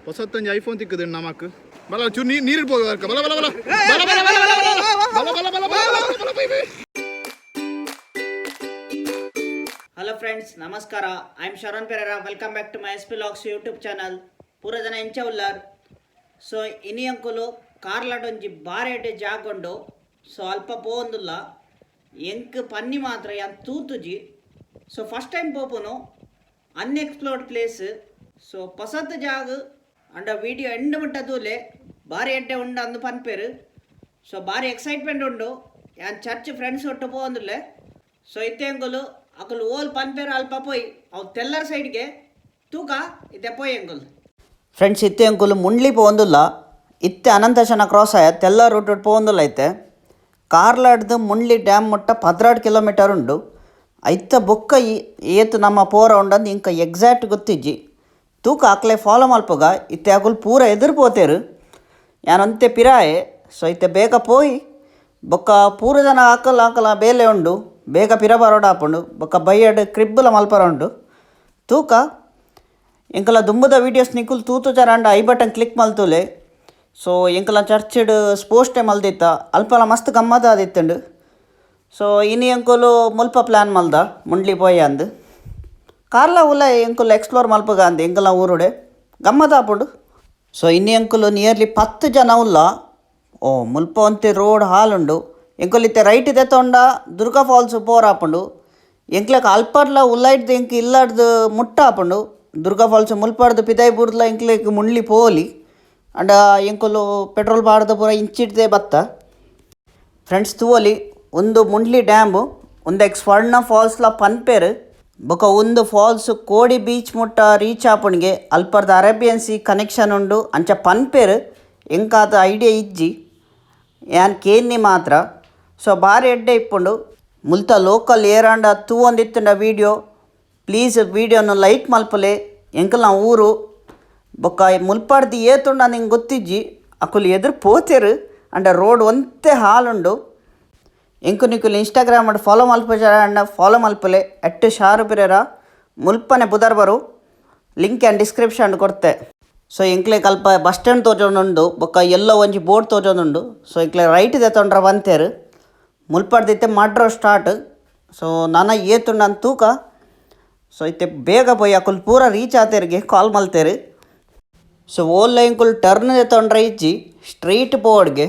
ಹೊಸತ್ತೊಂದು iPhone ತಿಕ್ಕದು ನಮಕ್ ಬಲ ಚೂ ನೀರಿಗೆ ಹೋಗ ಬಲ ಬಲ ಬಲ ಬಲ ಬಲ ಬಲ ಬಲ ಬಲ ಬಲ ಬಲ ಬಲ. ಹಲೋ ಫ್ರೆಂಡ್ಸ್, ನಮಸ್ಕಾರ. I am Sharan Pereira. Welcome back to my spvlogs YouTube channel. ಪೂರ ಜನ ಎಂಚ ಉಲ್ಲಾರ್. ಸೊ ಇನಿ ಅಂಕುಲು ಕಾರ್ಲಾಟೊಂಜಿ ಬಾರೆಡೆ ಜಾಗೊಂಡು ಸೊ ಅಲ್ಪ ಪೋಂದುಲ್ಲ ಎಂಕ್ ಪನ್ನಿ ಮಾತ್ರ ಯಾನ್ ತೂತುಜಿ. ಸೊ ಫಸ್ಟ್ ಟೈಮ್ ಪೋಪುನು ಅನ್ಎಕ್ಸ್ಪ್ಲೋರ್ಡ್ ಪ್ಲೇಸ್. ಸೊ ಪಸತ್ ಜಾಗ ಅಂಡ ವಿಡಿಯೋ ಎಂಡ್ ಮುಟ್ಟದೂಲೆ ಭಾರಿ ಎಡ್ಡೆ ಉಂಡು ಅಂದು ಪನ್ಪೇರು. ಸೊ ಭಾರಿ ಎಕ್ಸೈಟ್ಮೆಂಟ್ ಉಂಡು ಯಾನ್ ಚರ್ಚ್ ಫ್ರೆಂಡ್ಸ್ ಒಟ್ಟು ಪೋಂದುಲ್ಲೆ. ಸೊ ಇತ್ತೆ ಅಂಕುಲು ಅಕುಲು ಓಲ್ ಪನ್ಪೇರು ಅಲ್ಪ ಪೋಯ್ ಅವು ತೆಲ್ಲರ್ ಸೈಡ್ಗೆ ತೂಕ ಇತ್ತೆ ಪೋಯ್ ಅಂಕುಲ್. ಫ್ರೆಂಡ್ಸ್ ಇತ್ತೆ ಅಂಕುಲು ಮುಂಡ್ಲಿ ಪೋಂದುಲ್ಲ ಇತ್ತೆ ಅನಂತಶನ ಕ್ರಾಸ್ ಆಯ ತೆಲ್ಲ ರೂಟ್ ಪೋಂದುಲ್ಲ ಐತೆ. ಕಾರ್ಲಾಡ್ದು ಮುಂಡ್ಲಿ ಡ್ಯಾಮ್ ಮುಟ್ಟ 16 ಕಿಲೋಮೀಟರ್ ಉಂಡು. ಐತ ಬೊಕ್ಕ ಏತು ನಮ್ಮ ಪೋರ ಉಂಡಂದು ಇಂಕ ಎಕ್ಸಾಕ್ಟ್ ಗೊತ್ತಿಜ್ಜಿ. ತೂಕ ಅಕ್ಲೆ ಫಾಲೋ ಮಲ್ಪಗ ಇತ್ತೆ ಅಕುಲು ಪೂರ ಎದುರು ಪೋತೇರು ಯಾನಂತೆ ಪಿರಾಯೆ. ಸೊ ಇತ್ತೆ ಬೇಗ ಪೋಯಿ ಬೊಕ್ಕ ಪೂರ ಜನ ಆಕಲ ಬೇಲೆ ಉಂಡು ಬೇಗ ಪಿರ ಬರೋಡ ಹಾಪುಂಡು ಬೊಕ್ಕ ಬೈಯಡ್ ಕ್ರಿಬ್ಬುಲ ಮಲ್ಪರ ಉಂಡು. ತೂಕ ಎಂಕಲ ದುಂಬುದ ವೀಡಿಯೋಸ್ ನಿಕುಲು ತೂತು ಚರಂಡ ಐ ಬಟನ್ ಕ್ಲಿಕ್ ಮಲ್ತುಲೆ. ಸೊ ಎಂಕಲ ಚರ್ಚ್ಡ್ ಸ್ಪೋರ್ಟ್ಸ್ ಟೈಮ್ ಮಲ್ದಿತ್ತ ಅಲ್ಪಲ ಮಸ್ತ್ ಗಮ್ಮತ್ ಆದಿತ್ತುಂಡು. ಸೊ ಇನಿ ಎಂಕುಲು ಮುಲ್ಪ ಪ್ಲ್ಯಾನ್ ಮಲ್ದ ಮುಂಡ್ಲಿ ಪೋಯ ಅಂದು ಕಾರ್ಲ ಉಲ್ಲ ಎಂಕುಲು ಎಕ್ಸ್ಪ್ಲೋರ್ ಮಲ್ಪಗ ಅಂದು ಎಂಕಲ ಊರುಡೆ ಗಮ್ಮತ್ ಆಪುಂಡು. ಸೊ ಇನಿ ಎಂಕುಲು ನಿಯರ್ಲಿ 10 ಜನ ಉಲ್ಲ. ಓ ಮುಲ್ಪ ಒಂತೆ ರೋಡ್ ಹಾಲುಂಡು ಎಂಕುಲು ಇತ್ತೆ ರೈಟ್ ತೆತ್ತೊಂಡ ದುರ್ಗಾ ಫಾಲ್ಸ್ ಪೋರ್ ಆಪುಂಡು. ಎಂಕ್ಲಕ ಅಲ್ಪಡ್ಲ ಉಲ್ಲಾಯ್ದು ಎಂಕ್ ಇಲ್ಲಾಡ್ದು ಮುಟ್ಟ ಆಪುಂಡು. ದುರ್ಗಾ ಫಾಲ್ಸ್ ಮುಲ್ಪಾಡ್ದು ಪಿದಾಯ್ಬುರ್ಲ ಎಂಕ್ಲೆಗ್ ಮುಂಡ್ಲಿ ಪೋಲಿ ಅಂಡ ಎಂಕುಲು ಪೆಟ್ರೋಲ್ ಬಾಡ್ದು ಪೂರ ಇಂಚಿಡ್ದೆ ಬತ್ತ. ಫ್ರೆಂಡ್ಸ್ ತೂವಲಿ ಒಂದು ಮುಂಡ್ಲಿ ಡ್ಯಾಮು ಒಂದೆಗ್ ಸ್ವರ್ಣ ಫಾಲ್ಸ್ಲ ಪನ್ಪೇರು ಬೊಕ ಒಂದು ಫಾಲ್ಸ್ ಕೋಡಿ ಬೀಚ್ ಮುಟ್ಟ ರೀಚ್ ಆಪುಣಿಗೆ ಅಲ್ಪರ್ದ ಅರೇಬಿಯನ್ ಸಿ ಕನೆಕ್ಷನ್ ಉಂಡು ಅಂಚ ಪನ್ಪೇರು ಎಂಕಾದ ಐಡಿಯಾ ಇಜ್ಜಿ ಯಾನ್ ಕೇನ್ನಿ ಮಾತ್ರ. ಸೊ ಭಾರಿ ಎಡ್ಡೆ ಇಪ್ಪುಂಡು ಮುಲ್ತ ಲೋಕಲ್ ಏರಾಂಡ ತೂವೊಂದಿತ್ತುಂಡ ವೀಡಿಯೋ. ಪ್ಲೀಸ್ ವೀಡಿಯೋನು ಲೈಕ್ ಮಲ್ಪಲೆ ಎಂಕಲ್ನ ಊರು ಬೊಕ್ಕ ಮುಲ್ಪಾಡ್ದು ಏತುಂಡ ನಿಂಗೆ ಗೊತ್ತಿಜ್ಜಿ ಅಕುಲು ಎದುರು ಪೋತೇರು ಅಂಡ ರೋಡ್ ಒಂತೆ ಹಾಲುಂಡು. ಎಂಕು ನಿಕುಲು ಇನ್ಸ್ಟಾಗ್ರಾಮ್ ಅಡ್ ಫಾಲೋ ಮಲ್ಪಜಾರ ಅಂಡ ಫಾಲೋ ಮಲ್ಪಲೆ @ಶಾರು ಪೆರೇರಾ ಮುಲ್ಪನೆ ಪುದರ್ ಬರು ಲಿಂಕ್ ಆ್ಯಂಡ್ ಡಿಸ್ಕ್ರಿಪ್ಷನ್ ಕೊಡ್ತೆ. ಸೊ ಎಂಕ್ಲೆ ಕಲ್ಪ ಬಸ್ ಸ್ಟ್ಯಾಂಡ್ ತೋಜೊಂದುಂಡು ಬೊಕ್ಕ ಎಲ್ಲೋ ಒಂಜಿ ಬೋರ್ಡ್ ತೋಜೊಂದುಂಡು. ಸೊ ಎಂಕ್ಲೆ ರೈಟ್ ದೆತ್ತೊಂಡ್ರ ಬಂತೇರು ಮುಲ್ಪಾಡ್ದಿತ್ತೆ ಮಾಡ್ರೋ ಸ್ಟಾರ್ಟ್. ಸೊ ನನ್ನ ಏತುಂಡ ಅಂತ ತೂಕ. ಸೊ ಇತ್ತೆ ಬೇಗ ಪೋಯಿ ಅಕುಲು ಪೂರ ರೀಚ್ ಆತೇರಿಗೆ ಕಾಲ್ ಮಲ್ತೇರು. ಸೊ ಓಲ್ಲ ಎಂಕುಲು ಟರ್ನ್ ದೆತ್ತೊಂಡ್ರ ಇಜ್ಜಿ ಸ್ಟ್ರೈಟ್ ಪೋವಡ್ಗೆ.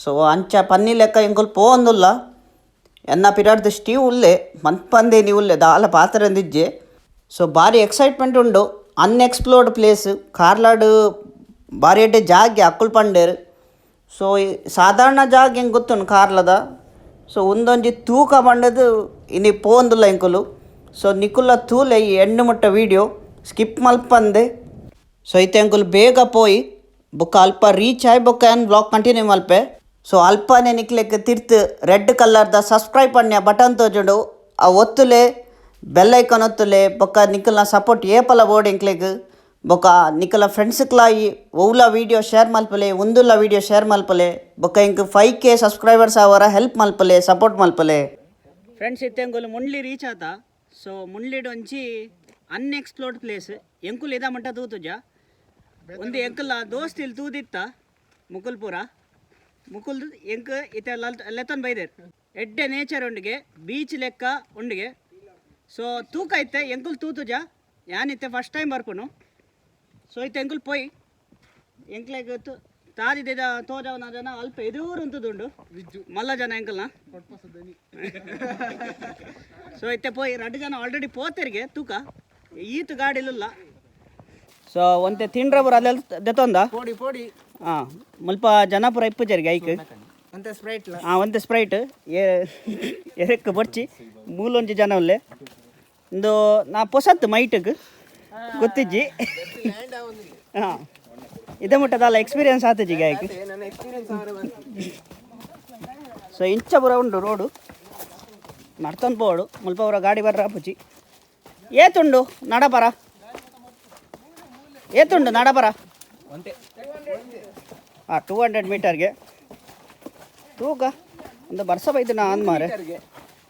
ಸೊ ಅಂಚ ಪನ್ನಿ ಲೆಕ್ಕ ಎಂಕುಲು ಪೋಂದುಲ್ಲ ಎನ್ನ ಪಿರಾಡ್ದು ಸ್ಟೀವ್ ಉಲ್ಲೆ ಮನ್ಪಂದೆ ನೀವು ಉಲ್ಲೆ ದಾಲ ಪಾತ್ರಂದಿಜ್ಜೆ. ಸೊ ಭಾರಿ ಎಕ್ಸೈಟ್ಮೆಂಟ್ ಉಂಡು ಅನ್ಎಕ್ಸ್ಪ್ಲೋರ್ಡ್ ಪ್ಲೇಸ್ ಕಾರ್ಲಾಡು ಭಾರಿ ಎಡ್ಡೆ ಜಾಗೆ ಅಕ್ಕುಲು ಪಂಡೇರು. ಸೊ ಸಾಧಾರಣ ಜಾಗ ಹೆಂಗೆ ಗೊತ್ತುಂಡು ಕಾರ್ಲದ. ಸೊ ಒಂದೊಂಜಿ ತೂಕ ಬಂಡದು ಇನಿ ಪೋಂದುಲ್ಲ ಎಂಕುಲು. ಸೊ ನಿಕುಲ ತೂಲೆ ಈ ಎಣ್ಣು ಮುಟ್ಟ ವೀಡಿಯೋ ಸ್ಕಿಪ್ ಮಲ್ಪಂದೆ. ಸೊ ಇತ್ತೆ ಎಂಕುಲು ಬೇಗ ಪೋಯಿ ಬೊಕ್ಕ ಅಲ್ಪ ರೀಚ್ ಆಯ್ ಬೊಕ್ಕ ಏನು ಬ್ಲಾಗ್ ಕಂಟಿನ್ಯೂ ಮಲ್ಪೆ. ಸೊ ಅಲ್ಪನೇ ನಿಕ್ಲೆಗ್ ತಿರ್ತು ರೆಡ್ ಕಲರ್ದ ಸಬ್ಸ್ಕ್ರೈಬ್ ಪಣ್ಯ ಬಟನ್ ತೋಜುಂಡು ಆ ಒತ್ತುಲೆ ಬೆಲ್ ಐಕಾನ್ ಒತ್ತುಲೆ ಬೊಕ್ಕ ನಿಕಲ್ನ ಸಪೋರ್ಟ್ ಏಪಲ ಬೋರ್ಡ್ ಎಂಕ್ಲೆಗ್ ಬೊಕ್ಕ ನಿಕಲ ಫ್ರೆಂಡ್ಸ್ಕ್ಲ ಈ ಒವ್ಲ ವೀಡಿಯೋ ಶೇರ್ ಮಲ್ಪಲೆ ಒಂದುಲ್ಲ ವೀಡಿಯೋ ಶೇರ್ ಮಲ್ಪಲೆ ಬೊಕ್ಕ ಎಂಕ್ 5K ಸಬ್ಸ್ಕ್ರೈಬರ್ಸ್ ಅವರ ಹೆಲ್ಪ್ ಮಲ್ಪಲೆ ಸಪೋರ್ಟ್ ಮಲ್ಪಲೆ. ಫ್ರೆಂಡ್ಸ್ ಇತ್ತೆ ಅಂಕುಲು ಮುಂಡ್ಲಿ ರೀಚ್ ಆತ. ಸೊ ಮುಂಡ್ಲಿಡ್ ಒಂಜಿ ಅನ್ಎಕ್ಸ್ಪ್ಲೋರ್ಡ್ ಪ್ಲೇಸ್ ಎಂಕುಲು ಇದ ಮಟ್ಟ ತೂತುಜ ಒಂದು ಎಂಕಲ್ಲ ದೋಸ್ತ್ ಇಲ್ಲಿ ತೂದಿತ್ತ ಮುಕುಲ್ ಪೂರ ಮುಕುಲ್ ಎಂಕ್ ಇತ್ತೆ ಲೆತ್ತನ್ ಬೈದೇರು ಎಡ್ಡೆ ನೇಚರ್ ಉಂಡಿಗೆ ಬೀಚ್ ಲೆಕ್ಕ ಉಂಡಿಗೆ. ಸೊ ತೂಕ ಇತ್ತೆ ಎಂಕುಲ್ ತೂತುಜ ಯಾನಿತ್ತೆ ಫಸ್ಟ್ ಟೈಮ್ ಬರ್ಪುನು. ಸೊ ಇತ್ತೆ ಎಂಕುಲ್ ಪೋಯ್ ಎಂಕ್ಲೆಗ್ ತಾದಿದ ತೋಜವನ ಜನ ಅಲ್ಪ ಎದೂರು ಉಂತುದುಂಡು ಮಲ್ಲ ಜನ ಎಂಕಲ್ನ. ಸೊ ಇತ್ತೆ ಪೋಯ್ 2 ಜನ ಆಲ್ರೆಡಿ ಪೋತೆರಿಗೆ ತೂಕ ಈತು ಗಾಡಿಲಿಲ್ಲ. ಸೊ ಒಂತೆ ತಿಂಡ್ರ ಬರ ಅದೆಲ್ಲ ದೆತ್ತೊಂದ ಪೋಡಿ ಪೋಡಿ ಹಾಂ ಮುಲ್ಪ ಜನಪುರ ಇಪ್ಪುಜರಿಗೆ ಐಕ್ ಒಂತೆ ಸ್ಪ್ರೈಟ್ ಹಾಂ ಒಂತೆ ಸ್ಪ್ರೈಟ್ ಎರೆಕ್ ಬಡ್ಚಿ ಮೂಲೊಂಜಿ ಜನ ಉಲ್ಲೆ ಒಂದು ನಾ ಪೊಸತ್ತು ಮೈಟಿಗೆ ಗೊತ್ತಿಜ್ಜಿ ಹಾಂ ಇದೇ ಮುಟ್ಟದಲ್ಲ ಎಕ್ಸ್ಪೀರಿಯನ್ಸ್ ಆತಜ್ಜಿಗೆ ಐಕ್. ಸೊ ಇಂಚ ಬರ ಉಂಡು ರೋಡು ನಡ್ತೊಂದು ಪೋಡು ಮುಲ್ಪ ಅವರ ಗಾಡಿ ಬರ್ರ ಪುಚ್ಚಿ ಏತುಂಡು ನಡಪರ ಏತುಂಡು ನಡಪರ ಹಾಂ 200 ಮೀಟರ್ಗೆ ತೂಕ ಒಂದು ಬರ್ಸ ಬೈದು ನಾ ಅಂದ್ ಮಾರೆ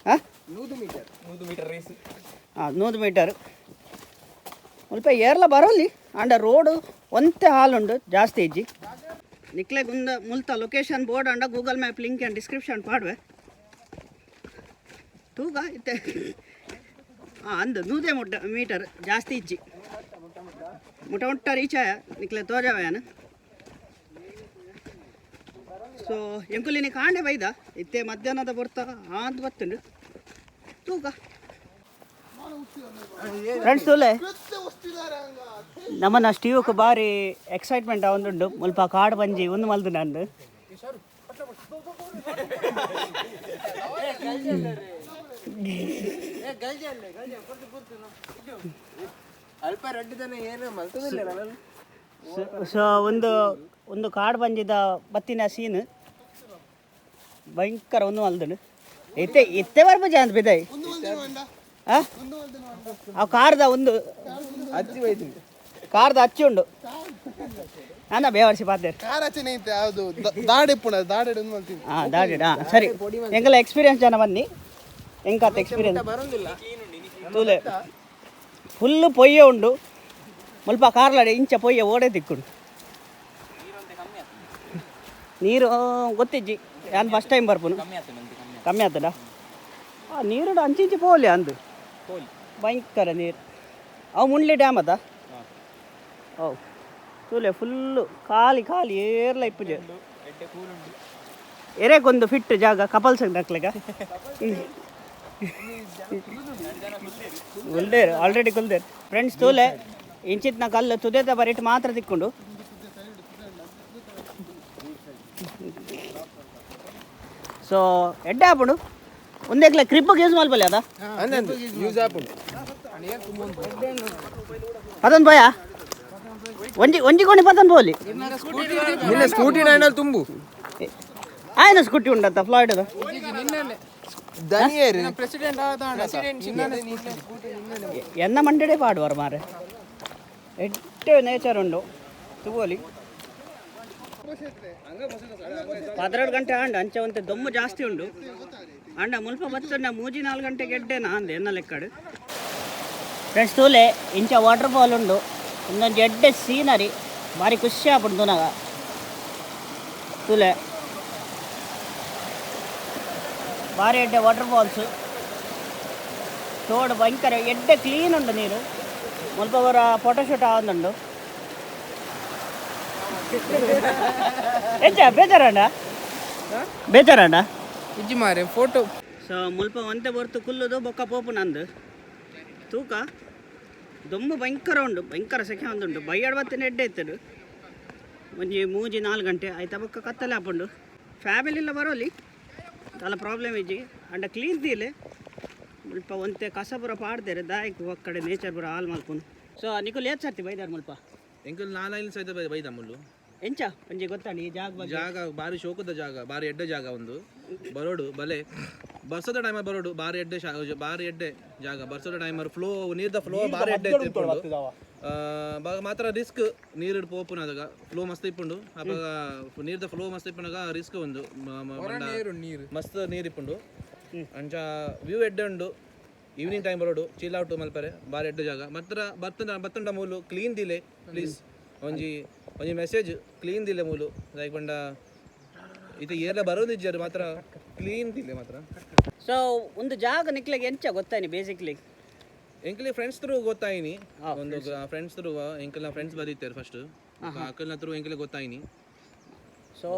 ಹಾಂ 100 ಮೀಟರ್ ಹಾಂ 100 ಮೀಟರ್ ಮುಲ್ಪ ಏರ್ಲ ಬರೋಲಿ ಅಂಡ ರೋಡು ಒಂತೆ ಹಾಲುಂಡು ಜಾಸ್ತಿ ಇಜ್ಜಿ ನಿಕ್ಲೆ ಗುಂದ ಮುಲ್ತ ಲೊಕೇಶನ್ ಬೋರ್ಡ್ ಅಂಡ Google map link and description ಪಾಡ್ವೆ ತೂಕ ಇತ್ತೆ ಅಂದು 100 ಮೀಟರ್ ಜಾಸ್ತಿ ಇಜ್ಜಿ ಮುಟ ರೀಚ್ ಆಯ ನಿಕ್ಲೆ ತೋಜಾವಯನ ಸೊ ಎಂಕುಲಿನಿ ಕಾಂಡೆ ಬೈದ ಇತ್ತೆ ಮಧ್ಯಾಹ್ನದ ಬರ್ತಾ ಅಂತ ಬತ್ತುಂಡು ತೂಕ ಫ್ರೆಂಡ್ಸ್ ತೂಲೆ ನಮ್ಮನ್ನ ಸ್ಟೀವ್ക്ക് ಬಾರಿ ಎಕ್ಸೈಟ್ಮೆಂಟ್ ಆವೊಂದುಂಡು ಮುಲ್ಪ ಕಾಡು ಬಂಜಿ ಒಂದು ಮಲ್ದು ನಂದು ಸೊ ಒಂದು ಕಾಡು ಬಂಜಿದ ಬತ್ತಿನ ಸೀನ್ ಭಯಂಕರ ಒಂದು ಮಲ್ದುಂಡು ಎತ್ತೆ ಬರ್ಬಜ ಅಂತ ಬಿದ್ದಾಯಿ ಆ ಕಾರ್ದ ಒಂದು ಕಾರ್ದ ಅಚ್ಚಿ ಉಂಡು ಅನ್ನ ಬೇವರ್ಸಿ ಪಾತೆ ದಾಡಿ ಸರಿ ಎಂಗೆಲ್ಲ ಎಕ್ಸ್ಪೀರಿಯನ್ಸ್ ಜನ ಬನ್ನಿ ಎಂಕತ್ತ ಎಕ್ಸ್ಪೀರಿಯನ್ಸ್ ತೂಲೆ ಫುಲ್ಲು ಪೊಯ್ಯೆ ಉಂಡು ಮುಲ್ಪ ಕಾರ್ಲಾಡೆ ಇಂಚ ಪೊಯ್ಯೆ ಓಡೇ ತಿಕ್ಕುಂಡು ನೀರು ಗೊತ್ತಿಜ್ಜಿ ನಾನು ಫಸ್ಟ್ ಟೈಮ್ ಬರ್ಪುನು ಕಮ್ಮಿ ಆಗ್ತದ ನೀರು ಅಂಚಿಂಚಿ ಪೋಲಿ ಅಂದು ಭಯಂಕರ ನೀರು ಅವು ಮುಂಡ್ಲಿ ಡ್ಯಾಮ್ ಅದ ಅವು ತೂಲೆ ಫುಲ್ಲು ಖಾಲಿ ಏರ್ಲ ಇಪ್ಪುಜೆ ಎರೆಗೊಂದು ಫಿಟ್ ಜಾಗ ಕಪಲ್ಸ್ ನಕ್ಲೆಗ ಕುಲ್ದೇರು ಆಲ್ರೆಡಿ ಕುಲ್ದೇರು ಫ್ರೆಂಡ್ಸ್ ತೂಲೆ ಇಂಚಿತ್ನ ಕಲ್ಲು ತುದೇತ ಬರಿಟ್ಟು ಮಾತ್ರ ತಿಕ್ಕೊಂಡು ಸೊ ಎಡ್ಡೆ ಆಪುಂಡು ಒಂದೇಕ್ಲೆ ಕ್ರಿಪ್ಗೆ ಯೂಸ್ ಮಲ್ಪಲೆ ಅದ ಪತನ್ ಪೋಯ ಒಂಜಿ కొని ಪತನ್ ಪೋಲಿ ಸ್ಕೂಟಿ ತುಂಬು ಆಯ್ನ ಸ್ಕೂಟಿ ಉಂಡಂತ ಫ್ಲಾಯ್ಡ್ ಅದು ಎನ್ನ ಮಂಡಡೆ ಪಾಡುವಾರ ಮಾರೆ ಎಡ್ಡೆ ನೇಚರ್ ಉಂಡು ತುಗೋಲಿ 12 ಗಂಟೆ ಆಂಡ ಅಂಚೆ ಒಂತೆ ದೊಮ್ಮು ಜಾಸ್ತಿ ಉಂಡು ಅಂಡ ಮುಲ್ಪ ಬತ್ತಂಡ 3-4 ಗಂಟೆಗೆ ಎಡ್ಡೆನ ಅಂದೆ ಎನ್ನ ಲೆಕ್ಕಡು ಫ್ರೆಂಡ್ಸ್ ತೂಲೆ ಇಂಚ ವಾಟರ್ ಫಾಲ್ ಉಂಡು ಇನ್ನೊಂದು ಎಡ್ಡೆ ಸೀನರಿ ಭಾರಿ ಖುಷಿ ಆಗ್ಬಿಡ್ದು ನಾಗ ತೂಲೆ ಭಾರಿ ಎಡ್ಡೆ ವಾಟರ್ ಫಾಲ್ಸು ತೋಡು ಭಯಂಕರ ಎಡ್ಡೆ ಕ್ಲೀನ್ ಉಂಡು ನೀರು ಮುಲ್ಪ ಅವರ ಫೋಟೋಶೂಟ್ ಆವೊಂದುಂಡು ಎಂಚ ಬೇಜಾರಣ್ಣ ಇಜ್ಜಿ ಮಾರೆ ಫೋಟೋ ಸೊ ಮುಲ್ಪ ಒಂತೆ ಬರ್ತು ಕುಲ್ಲುದು ಬೊಕ್ಕ ಪೋಪು ನಂದು ತೂಕ ದೊಂಬು ಭಯಂಕರ ಉಂಡು ಭಯಂಕರ ಸೆಕೆ ಒಂದುಂಡು ಬೈಯಾಡ್ ಬತ್ತಿನ ಎಡ್ಡೆ ಇತ್ತಡು ಒಂಜಿ 3-4 ಗಂಟೆ ಆಯ್ತಾ ಬೊಕ್ಕ ಕತ್ತಲೆ ಹಾಪುಂಡು ಫ್ಯಾಮಿಲಿ ಎಲ್ಲ ಬರೋಲಿ ಅಲ್ಲ ಪ್ರಾಬ್ಲಮ್ ಇಜ್ಜಿ ಅಂಡ ಕ್ಲೀನ್ ತೀಲೆ ಮುಲ್ಪ ಒಂತೆ ಕಸ ಪುರ ಪಾಡ್ದೇರೆ ದಾಯಕ್ ಒಕ್ಕಡೆ ನೇಚರ್ ಪುರ ಹಾಲ್ ಮಲ್ಪುನು ಸೊ ನಿಕುಲ್ ಏತ್ ಸರ್ತಿ ಬೈದಾರ ಮುಲ್ಪ ಎಂಕಲ್ 4 ಸಹಿತ ಬೈದ ಮುಳ್ಳು ಎಂಚ ಒಂಜಿ ಗೊತ್ತಾಡಿ ಜಾಗ ಬಾರಿ ಶೋಕದ ಜಾಗ ಬಾರಿ ಎಡ್ಡೆ ಜಾಗ ಒಂದು ಬರೋಡು ಬಲೆ ಬರ್ಸದ ಟೈಮರ್ ಬರೋಡು ಬಾರಿ ಎಡ್ಡೆ ಜಾಗ ಬರ್ಸದ ಟೈಮರ್ ಫ್ಲೋ ನೀರ್ದ ಫ್ಲೋ ಬಾರಿ ಎಡ್ಡೆ ಮಾತ್ರ ರಿಸ್ಕ್ ನೀರು ಪೋಪುನದಾಗ ಫ್ಲೋ ಮಸ್ತ್ ಇಪ್ಪುಂಡು ಅವಾಗ ನೀರ್ದ ಫ್ಲೋ ಮಸ್ತ್ ಇಪ್ಪುನಾಗ ರಿಸ್ಕ್ ಒಂದು ಮಸ್ತ್ ನೀರು ಇಪ್ಪುಂಡು ಅಂಚ ವ್ಯೂ ಎಡ್ಡೆ ಉಂಡು ಈವ್ನಿಂಗ್ ಟೈಮ್ ಬರೋಡು ಚಿಲ್ ಔಟ್ ಮಲ್ಪರೆ ಬಾರಿ ಎಡ್ಡೆ ಜಾಗ ಮಾತ್ರ ಬತ್ತಂಡ ಮೂಲು ಕ್ಲೀನ್ ದಿಲೆ ಪ್ಲೀಸ್ ಒಂಜಿ ಮೆಸೇಜ್ ಕ್ಲೀನ್ ದಿಲೆ ಮೂಲು ಲೈಕ್ ಬಂಡ ಇದು ಏರ್ಲ ಬರೋದಿಜ್ಜರು ಮಾತ್ರ ಕ್ಲೀನ್ ದಿಲೆ ಮಾತ್ರ ಸೊ ಒಂದು ಜಾಗ ನಿಕ್ಲಿಗೆ ಎಂಚ ಗೊತ್ತಾಯ್ನಿ ಬೇಸಿಕ್ಲಿ ಎಂಕಲಿ ಫ್ರೆಂಡ್ಸ್ ತ್ರೂ ಗೊತ್ತಾಯಿನಿ ಒಂದು ಫ್ರೆಂಡ್ಸ್ ತ್ರೂ ಎಂಕಲ್ನ ಫ್ರೆಂಡ್ಸ್ ಬರೀತಾರೆ ಫಸ್ಟ್ ಅಕ್ಕಲ್ನ ತ್ರೂ ಎಂಕಲಿ ಗೊತ್ತಾಯಿನಿ ಸೊ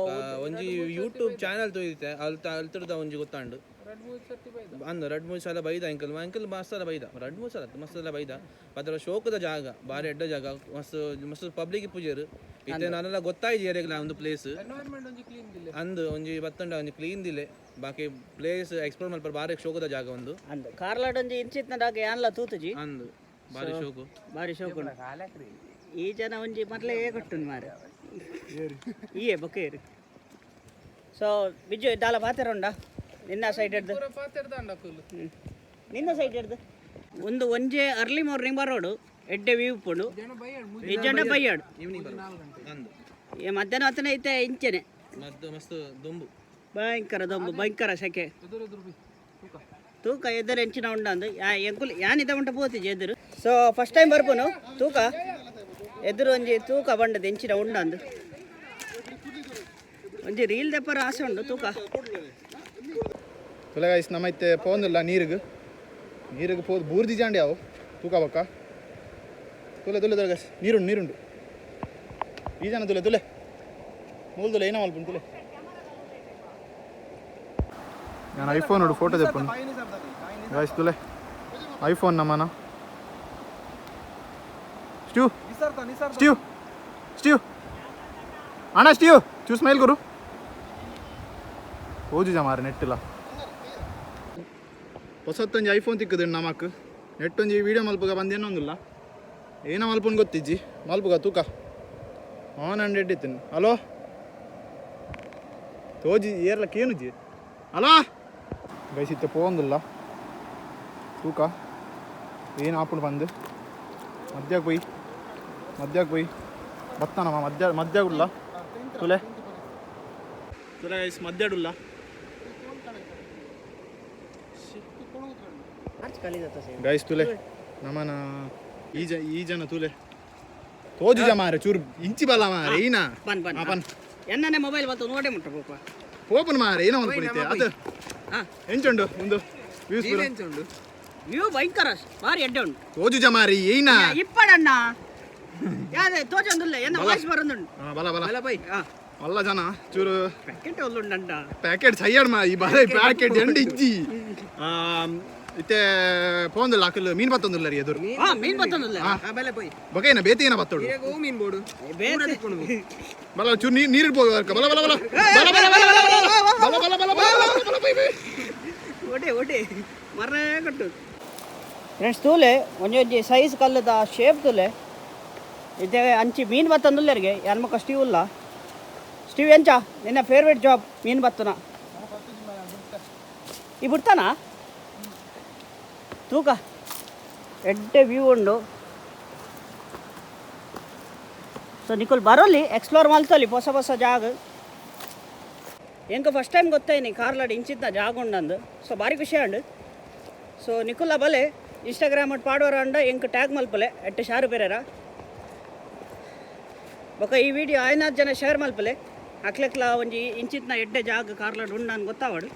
ಒಂಜಿ ಯೂಟ್ಯೂಬ್ ಚಾನಲ್ ತೂಯಿತ್ತೆ ಅಲ್ತರದ ಒಂಜಿ ಗೊತ್ತಾಂಡು ಅಂದು 2-3 ಸಲ ಬೈದ ಎಂಕಲ್ ಮಸ್ತ್ ಸಲ ಬೈದ 2-3 ಸಲ ಮಸ್ತ್ ಸಲ ಬೈದ ಮಾತ್ರ ಶೋಕದ ಜಾಗ ಬಾರಿ ಎಡ್ಡ ಜಾಗ ಮಸ್ತ್ ಪಬ್ಲಿಕ್ ಪೂಜೆರು ಇತ್ತೆ ನಾನೆಲ್ಲ ಗೊತ್ತಾಯ್ತು ಏರಿಯಾಗ ಒಂದು ಪ್ಲೇಸ್ ಅಂದು ಒಂಜಿ ಬತ್ತಂಡ ಒಂಜಿ ಕ್ಲೀನ್ ದಿಲೆ ಬಾಕಿ ಪ್ಲೇಸ್ ಎಕ್ಸ್ಪ್ಲೋರ್ ಮಲ್ಪರ ಬಾರಿ ಶೋಕದ ಜಾಗ ಒಂದು ಅಂದು ಕಾರ್ಲಾಡ್ ಒಂಜಿ ಇಂಚಿತ್ನದಾಗ ಯಾನ್ಲ ತೂತುಜಿ ಅಂದು ಬಾರಿ ಶೋಕು ಈ ಜನ ಒಂಜಿ ಮೊದಲೇ ಕೊಟ್ಟು ಮಾರೆ ಈಯೇ ಬೊಕ್ಕೇರು ಸೊ ಬಿಜ್ಜು ದಾಲ ಪಾತೆರ ನಿನ್ನ ಸೈಡ್ ಹಿಡ್ದು ನಿನ್ನ ಸೈಡ್ ಹಿಡ್ದು ಒಂದು ಒಂಜೆ ಅರ್ಲಿ ಮಾರ್ನಿಂಗ್ ಬರೋಡು ಎಡ್ಡೆ ವ್ಯೂ ಪುಂಡು ಇಜ್ಜಂಡ ಬೈಯಾಡು ಏ ಮಧ್ಯಾಹ್ನ ಹೊತ್ತನೇ ಐತೆ ಇಂಚೆನೆ ಮಸ್ತ್ ದೊಂಬು ಭಯಂಕರ ಸೆಕೆ ತೂಕ ಎದುರು ಎಂಚಿನ ಉಂಡ ಅಂದು ಎಂಕುಲ್ ಯಾನಿದ ಉಂಟ ಪೋತಿಜಿ ಎದುರು ಸೊ ಫಸ್ಟ್ ಟೈಮ್ ಬರ್ಪುನು ತೂಕ ಎದುರು ಒಂಜಿ ತೂಕ ಬಂಡದು ಎಂಚಿನ ಉಂಡಂದು ಒಂಜಿ ರೀಲ್ ದೆಪ್ಪರ ಆಸೆ ಉಂಡು ತೂಕ ತುಲೆ ಗೈಸ್ ನಮ್ಮೈತೆ ಪೋಂದಿಲ್ಲ ನೀರಿಗೆ ಪೋದು ಬೂರ್ದಿ ಜಾಂಡಿ ಅವು ತೂಕ ಬಕ್ಕ ತುಲೆ ಗೈಸ್ ನೀರುಂಡು ಈ ಜನ ತುಲೆ ಮೂಲ್ದುಲೆ ಏನೋ ಮಲ್ಪುಂಡು ತುಲೆ ನಾನು ಐಫೋನ್ ನೋಡು ಫೋಟೋ ತೆಪ್ಪುಂಡು ಗೈಸ್ ತುಲೆ ಐಫೋನ್ ನಮ್ಮನ ಸ್ಟೀವ್ ಅಣ್ಣ ಸ್ಟೀವ್ ಚೂ ಸ್ಮೈಲ್ ಗುರು ಓಜು ಜಮಾರೆ ನೆಟ್ಟಿಲ್ಲ ಹೊಸತ್ತೊಂಜಿ ಐಫೋನ್ ತಿಕ್ಕದು ನಮಕ್ ನೆಟ್ಟೊಂಜಿ ವೀಡಿಯೋ ಮಲ್ಪಗ ಬಂದೇನೊಂದಿಲ್ಲ ಏನೋ ಮಲ್ಪನ್ ಗೊತ್ತಿಜ್ಜಿ ಮಲ್ಪಗ ತೂಕ 100 ಇತ್ತಿನ ಹಲೋ ತೋಜಿ ಏರ್ಲಕ್ಕೆ ಏನುಜ್ಜಿ ಹಲೋ ಗೈಸಿತ್ತೆ ಪೋಂದಿಲ್ಲ ತೂಕ ಏನು ಆಪುಂಡು ಬಂದು ಮಧ್ಯಾಗ ಪೋಯಿ ಬತ್ತಾನಮ್ಮ ಮಧ್ಯಾಗುಲ್ಲ ತುಲೆ ಗೈಸ್ ಮಧ್ಯಾಡುಲ್ಲ ಗೈಸ್ ತುಲೆ ನಮ್ಮನ ಈ ಜನ ತುಲೆ ತೋಜು ಮಾರೆ ಚೂರು ಇಂಚಿ ಬಲ್ಲ ಮಾರೆ ಈನಾ ಪನ್ ಎನ್ನನೆ ಮೊಬೈಲ್ ಬಂತು ನೋಡೇ ಮುಟ್ಟ ಪೋಪನ್ ಮಾರೆ ಏನೋ ಅನ್ಕೊಂಡಿದ್ದೆ ಅದು ಎಂಚುಂಡು ಒಂದು ವ್ಯೂಸ್ ಎಂಚುಂಡು ವ್ಯೂ ಭಯಂಕರ ಭಾರಿ ಎಡ್ಡೆ ಉಂಟು ತೋಜು ಜಮಾರಿ ಈನಾ ಇಪ್ಪಡಣ್ಣ ಯಾದೆ ತೋಜೊಂದುಲ್ಲ ಎನ್ನ ವಾಯ್ಸ್ ಬರೋದುಂಡು ಬಲ ಬೈ ಅಲ್ಲ ಜನ ಚೂರು ಪ್ಯಾಕೆಟ್ ಒಲ್ಲುಂಡಂಡ ಪ್ಯಾಕೆಟ್ ಸೈಯಡ್ ಮಾ ಈ ಬಾರಿ ಪ್ಯಾಕೆಟ್ ಎಂಡಿ ಇಜ್ಜಿ ಇತ್ತೆ ಪೋಂದಿಲ್ಲ ಅಕ್ಕಲು ಮೀನು ಬತ್ತೊಂದಿಲ್ಲ ರೀ ಎದುರು ಮೀನ್ ಬತ್ತೊಂದಿಲ್ಲ ಬಕೇನ ಬೇತಿನ ಬತ್ತೋಡು ಮೀನ್ ಬೋಡು ಬಲ ಚೂರು ನೀರು ಹೋಗ ಬಲ ಬಲ ಬಲ ಬಲ ಬಲ ಬಲ ಬಲ ಬಲ ಬಲ ಬಲ ಬಲ ಓಟೆ ಮರ್ರೆ ಕಟ್ಟು ಫ್ರೆಂಡ್ಸ್ ತೂಲೆ ಒಂಜೊಂಜಿ ಸೈಜ್ ಕಲ್ಲದ ಶೇಪ್ ತೂಲೆ ಇದೇ ಅಂಚಿ ಮೀನು ಬತ್ತೊಂದುಲ್ಲರಿಗೆ ಯಾನ್ಮಕ್ಕ ಸ್ಟೀವ್ ಎಂಚ ನಿನ್ನ ಫೇವ್ರೇಟ್ ಜಾಬ್ ಮೀನು ಬತ್ತನ ಈ ಬಿಡ್ತಾನ ತೂಕ ಎಡ್ಡೆ ವ್ಯೂ ಉಂಡು ಸೊ ನಿಕುಲ್ ಬರೋಲಿ ಎಕ್ಸ್ಪ್ಲೋರ್ ಮಲ್ತಲ್ಲಿ ಹೊಸ ಜಾಗ ಎಂಕ ಫಸ್ಟ್ ಟೈಮ್ ಗೊತ್ತೇನಿ ಕಾರ್ಲಾಡಿ ಇಂಚಿತ್ತ ಜಾಗ ಉಂಡಂದು ಸೊ ಭಾರಿ ಖುಷಿ ಉಂಡು ಸೊ ನಿಕುಲ್ಲ ಬಲೆ ಇನ್ಸ್ಟಾಗ್ರಾಮ್ ಪಾಡೋರ ಅಂಡ ಎಂಕ ಟ್ಯಾಗ್ ಮಲ್ಪಲೆ ಎಟ್ಟು ಶಾರು ಬೇರೆರ ಬೊಕ ಈ ವಿಡಿಯೋ ಐನಾರು ಜನ ಶೇರ್ ಮಲ್ಪಲೆ ಅಕ್ಲೆಕ್ಲ ಒಂಜಿ ಇಂಚಿತ್ನ ಎಡ್ಡೆ ಜಾಗ ಕಾರ್ಲಾಡ್ ಉಂಡು ಗೊತ್ತಾವಡು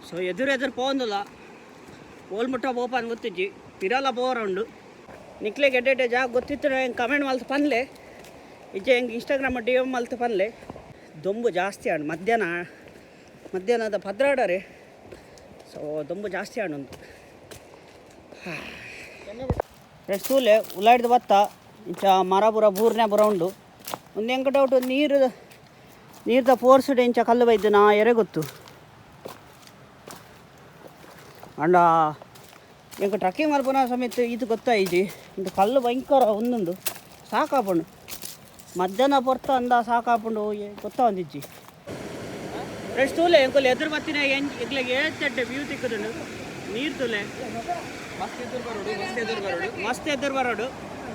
ಸೊ ಎದುರು ಪೋಂದಿಲ್ಲ ಓಲ್ಮುಟ್ಟ ಪೋಪನ್ ಗೊತ್ತಿಜ್ಜಿ ಪಿರಲ ಪೋರ ಉಂಡು ನಿಕ್ಲೆಗೆ ಎಡ್ಡೆ ಜಾಗ ಗೊತ್ತಿತ್ತು ಹೆಂಗೆ ಕಮೆಂಟ್ ಮಲ್ತು ಪನ್ಲೆ ಇಜ್ಜೆ ಹೆಂಗೆ ಇನ್ಸ್ಟಾಗ್ರಾಮ್ DM ಮಲ್ತು ಪನ್ಲೆ ದೊಂಬು ಜಾಸ್ತಿ ಆಡು ಮಧ್ಯಾಹ್ನದ ಪದ್ರಾಡರೆ ಸೊ ದೊಂಬು ಜಾಸ್ತಿ ಆಡು ಉಂಟು ರೆಸ್ತೂಲೆ ಉಲಾಡಿದ ಬತ್ತ ಇಂಚ ಮರ ಬೂರ್ನೆ ಬುರ ಉಂಡು ಒಂದು ಹೆಂಗೆ ಡೌಟು ನೀರ್ದ ಫೋರ್ಸ್ಡ್ ಇಂಚ ಕಲ್ಲು ಬೈದು ನಾ ಎರೆ ಗೊತ್ತು ಅಂಡ ಎಂಕ ಟ್ರಕ್ಕಿಂಗ್ ಮಲ್ಪನ ಸಮೇತ ಇದು ಗೊತ್ತಾಯಿಜಿ ಇಂದು ಕಲ್ಲು ಭಯಂಕರ ಒಂದೊಂದು ಸಾಕಾಪುಂಡು ಮಧ್ಯಾಹ್ನ ಬರ್ತಾ ಅಂದ ಸಾಕಾಪುಂಡು ಗೊತ್ತಾ ಒಂದಿಜ್ಜಿ ರೆಸ್ಟ್ ತೂಲೆ ಎಂಕೊಲ್ಲಿ ಎದುರು ಬತ್ತಿನ ಎಗ್ಲಿಗೆ ಏಳ್ತಡ್ಡೆ ವ್ಯೂ ತಿಕ್ಕುದುಂಡು ನೀರು ತೂಲೆ ಮಸ್ತ್ ಎದುರು ಬರೋಡು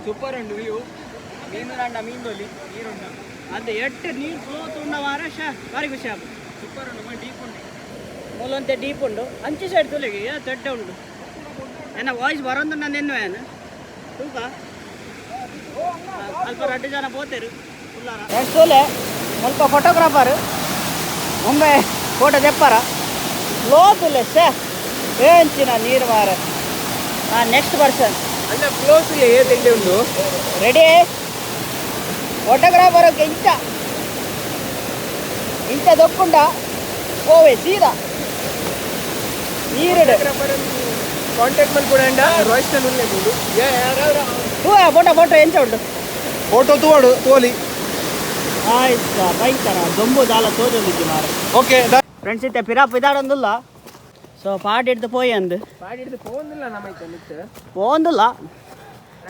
ಸೂಪರ್ ಉಂಡು ವ್ಯೂ ಮೀನು ನೀರುಂಡು ಅದು ಎಟ್ಟು ನೀರು ಫ್ಲೋ ತುಂಡ ಮಾರ ಭಾರಿ ಖುಷಿ ಆಗ ಸೂಪರ್ ಉಂಡು ಡೀಪ್ ಉಂಡು ಮೂಲಂತೆ ಡೀಪ್ ಉಂಡು ಅಂಚಿ ಸೈಡ್ ತುಲೆಗೆ ತೆಡ್ಡೆ ಉಂಡು ಏನ ವಾಯ್ಸ್ ಬರೋದು ನಾನು ಎನ್ನುವೇನು ತೂಕ ಅಲ್ಪ 2 ಜನ ಪೋತೇರು ತೂಲೆ ಸ್ವಲ್ಪ ಫೋಟೋಗ್ರಾಫರ್ ಮುಂಬೈ ಫೋಟೋ ತೆಪ್ಪಾರ ಲೋ ತುಲೆ ಏಂಚಿನ ನೀರು ಮಾರ ನೆಕ್ಸ್ಟ್ ಪರ್ಸನ್ ಅಲ್ಲ ಕ್ಲೋಸ್ ಏತೆಂಡೆ ಉಂಡು ರೆಡಿ ಫೋಟೋಗ್ರಾಫರ್ ಇಂಚ ದೊಕ್ಕುಂಡ ಓವೆ ಸೀದಾ ನೀರು ಕಾಂಟ್ಯಾಕ್ಟ್ ಮಲ್ಪುಂಡ ವಾಯ್ಸ್ ನಲ್ಲಿ ಉಂಡು ಫೋಟೋ ಎಂಚ ಉಂಟು ಫೋಟೋ ತೋಲಿ ಆಯ್ತಾ ಭಯಂಕರ ದೊಂಬು ದಾಲ ತೋಜೊಂದಿಜ್ಜಿ ಮಾರ ಓಕೆ ಫ್ರೆಂಡ್ಸ್ ಇತ್ತೆ ಪಿರಾಪ್ ಇದಾಡೊಂದಿಲ್ಲ ಸೊ ಪಾಟ್ ಹಿಡ್ದು ಪೋಯಿ ಅಂದು ಪೋಂದಿಲ್ಲ ನಮ್ಮೈತೆ ಮಿತ್ ಪೋಂದಿಲ್ಲ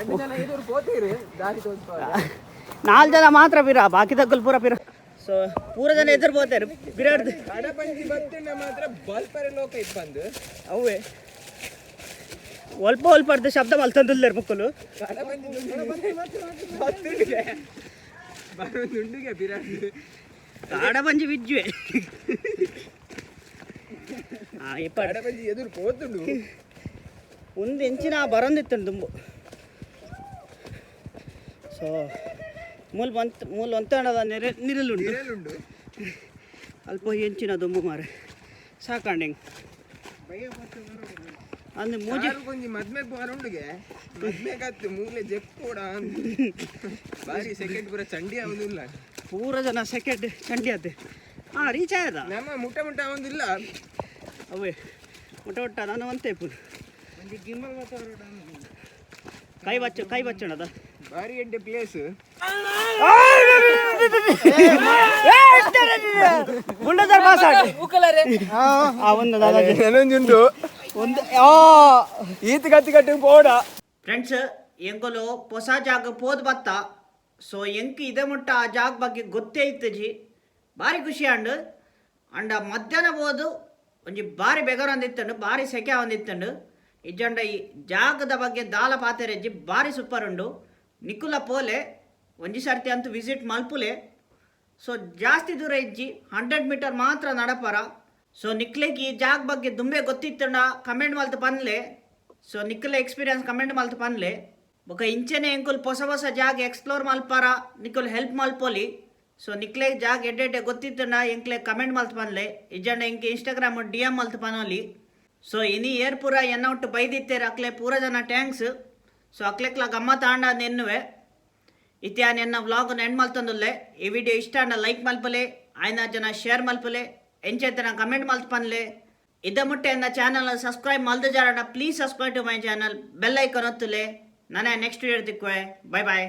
2 ಜನ ಇದ್ರು ಪೋತೀರಿ ದಾರಿ ತೋರಿಸ್ಪ 4 ಜನ ಮಾತ್ರ ಪಿರ ಬಾಕಿ ತಗ್ಗಲ್ ಪೂರ ಪಿರ ಸೊ ಪೂರ ಜನ ಎದುರು ಪೋತಾರೆ ಪಿರಾಡ್ದು ಕಡಪಂಜಿ ಬತ್ತಿನ ಮಾತ್ರ ಬಲ್ಪರೆ ಲೋಕ ಇಪ್ಪಂದು ಅವೇ ಒಲ್ಪಡ್ದು ಶಬ್ದ ಮಲ್ತಂದಿಲ್ಲ ಮಕ್ಕಳು ದುಂಡಿಗೆ ಪಿರಾಡ್ ಕಾಡಬಂಜಿ ವಿಜ್ವೆ ಕಾಡಬಂಜಿ ಎದುರು ಪೋತುಂಡು ಒಂದು ಎಂಚಿನ ಬರಂದಿತ್ತು ದುಂಬು. ಸೊ ಮೂಲ ಒಂತಣದ ನಿರಲುಂಡು ಅಲ್ಪ ಎಂಚಿನ ದುಂಬು ಮಾರೆ ಸಾಕಂಡು ಹೆಂಗೆ ಅಂದು ಮೂಜಿ ಕೊಂಚ ಮದ್ಮೆ ಬಾರುಂಡಿಗೆ ಮದ್ಮೆ ಕತ್ತು ಮೂಲೆ ಜೆಪ್ಪೋಡ ಬಾರಿ ಸೆಕೆಂಡ್ ಪೂರ ಚಂಡಿ ಆಗುದಿಲ್ಲ ಪೂರ ಜನ ಸೆಕೆಂಡ್ ಚಂಡಿ ಆತೆ ಹಾಂ ರೀಚ್ ಆಯದ ನಮ್ಮ ಮುಟ್ಟ ಆಗುದಿಲ್ಲ ಅವೇ ಮುಟ್ಟ ನಾನು ಒಂತೆ ಪುನಃ ಕೈ ಬಚ್ಚಣದ ಬಾರಿ ಎಡ್ಡೆ ಪ್ಲೇಸ್ ನೆನೊಂದುಂಟು ಒಂದು ಈತ ಕತ್ತಿ ಕಟ್ಟಿ ಪೋಡ ಫ್ರೆಂಡ್ಸ್ ಎಂಕಲು ಹೊಸ ಜಾಗ ಪೋದ್ ಬತ್ತ. ಸೊ ಎಂಕ್ ಇದೇ ಮುಟ್ಟ ಆ ಜಾಗ ಬಗ್ಗೆ ಗೊತ್ತೇ ಇತ್ತಜಿ ಭಾರಿ ಖುಷಿ ಅಂಡ ಮಧ್ಯಾಹ್ನ ಹೋದು ಒಂಜಿ ಭಾರಿ ಬೆಗರ್ ಒಂದಿತ್ತಂಡು ಭಾರಿ ಸೆಕೆ ಒಂದಿತ್ತಂಡು ಇಜ್ಜಂಡ ಈ ಜಾಗದ ಬಗ್ಗೆ ದಾಲ ಪಾತೆರೆಜ್ಜಿ ಭಾರಿ ಸೂಪರ್ ಉಂಡು. ನಿಕುಲ ಪೋಲೆ ಒಂಜಿ ಸರ್ತಿ ಅಂತೂ ವಿಸಿಟ್ ಮಲ್ಪುಲೆ. ಸೊ ಜಾಸ್ತಿ ದೂರ ಇಜ್ಜಿ 100 ಮೀಟರ್ ಮಾತ್ರ ನಡಪರ. ಸೊ ನಿಕ್ಲೆಗೆ ಈ ಜಾಗ ಬಗ್ಗೆ ದುಂಬೆ ಗೊತ್ತಿತ್ತಂಡ ಕಮೆಂಟ್ ಮಲ್ತು ಪನ್ಲೆ. ಸೊ ನಿಕ್ಲೆ ಎಕ್ಸ್ಪೀರಿಯನ್ಸ್ ಕಮೆಂಟ್ ಮಲ್ತು ಪನ್ಲೆ ಬೊಕ ಇಂಚೆನೆ ಎಂಕುಲ್ ಹೊಸ ಜಾಗ ಎಕ್ಸ್ಪ್ಲೋರ್ ಮಲ್ಪಾರ ನಿಕುಲ್ ಹೆಲ್ಪ್ ಮಲ್ಪೋಲಿ. ಸೊ ನಿಕ್ಲೆ ಜಾಗ ಎಡ್ಡೆ ಗೊತ್ತಿತ್ತಂಡ ಎಂಕ್ಲೆ ಕಮೆಂಟ್ ಮಲ್ತು ಪನ್ಲೆ ಇಜ್ಜಂಡ ಎಂಕೆ ಇನ್ಸ್ಟಾಗ್ರಾಮ್ DM ಮಲ್ತು ಪನೋಲಿ. ಸೊ ಇನಿ ಏರ್ ಪೂರ ಎನ್ನ ಒಟ್ಟು ಬೈದಿತ್ತೇರು ಅಕ್ಲೆ ಪೂರ ಜನ ಟ್ಯಾಂಕ್ಸ್. ಸೊ ಅಕ್ಲೆಕ್ಲ ಗಮ್ಮತ್ ಆಂಡ ನೆನ್ನುವೆ ಇತ್ಯಾನ್ ಎನ್ನ ವ್ಲಾಗ್ ಎಂಡ್ ಮಲ್ತಂದುಲ್ಲೆ. ಈ ವಿಡಿಯೋ ಇಷ್ಟ ಅಂಡ ಲೈಕ್ ಮಲ್ಪಲೆ ಆಯ್ನ ಜನ ಶೇರ್ ಮಲ್ಪಲೆ ಎಂಚೆತ್ತನ ಕಮೆಂಟ್ ಮಲ್ತು ಪನ್ಲೆ. ಇದ ಮುಟ್ಟೆ ಎನ್ನ ಚಾನಲ್ ಸಬ್ಸ್ಕ್ರೈಬ್ ಮಲ್ದು ಜಾರಣ please subscribe to my channel bell icon ಒತ್ತುಲೆ. ನಾನೇ ನೆಕ್ಸ್ಟ್ ವಿಡಿಯೋ ತಿಕ್ಕುವೆ. ಬೈ ಬಾಯ್.